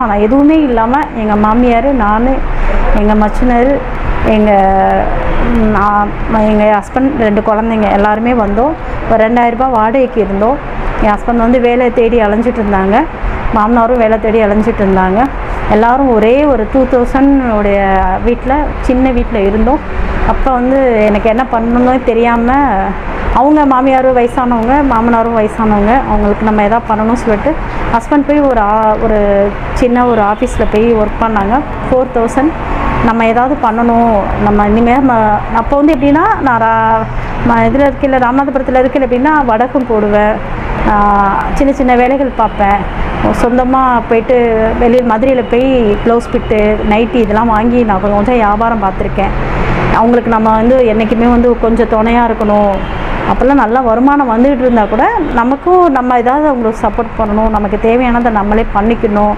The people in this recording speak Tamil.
ஆனால் எதுவுமே இல்லாமல் எங்கள் மாமியார், நான், எங்கள் மச்சினர், எங்கள் ஹஸ்பண்ட், 2 குழந்தைங்க எல்லாருமே வந்தோம். ஒரு 2000 ரூபாய் வாடகைக்கு இருந்தோம். என் ஹஸ்பண்ட் வந்து வேலை தேடி அலைஞ்சிட்டு இருந்தாங்க, மாமனாரும் வேலை தேடி அலைஞ்சிட்டு இருந்தாங்க. எல்லோரும் ஒரே ஒரு 2000 உடைய வீட்டில், சின்ன வீட்டில் இருந்தோம். அப்போ வந்து எனக்கு என்ன பண்ணணும்னு தெரியாமல், அவங்க மாமியாரும் வயசானவங்க, மாமனாரும் வயசானவங்க, அவங்களுக்கு நம்ம எதாவது பண்ணணும்னு சொல்லிட்டு ஹஸ்பண்ட் போய் ஒரு சின்ன ஒரு ஆஃபீஸில் போய் ஒர்க் பண்ணாங்க. 4000 நம்ம ஏதாவது பண்ணணும், நம்ம இனிமேல் அப்போ வந்து எப்படின்னா, நான் இதில் இருக்கல, ராமநாதபுரத்தில் இருக்கல அப்படின்னா வடகம் போடுவேன், சின்ன சின்ன வேலைகள் பார்ப்பேன். சொந்தமாக போயிட்டு வெளியில் மதுரையில் போய் ப்ளவுஸ் பிட்டு, நைட்டி இதெல்லாம் வாங்கி நான் கொஞ்சம் வியாபாரம் பார்த்துருக்கேன். அவங்களுக்கு நம்ம வந்து என்றைக்குமே வந்து கொஞ்சம் துணையாக இருக்கணும். அப்போல்லாம் நல்லா வருமானம் வந்துக்கிட்டு இருந்தால் கூட நமக்கும் நம்ம ஏதாவது அவங்களுக்கு சப்போர்ட் பண்ணணும், நமக்கு தேவையானதை நம்மளே பண்ணிக்கணும்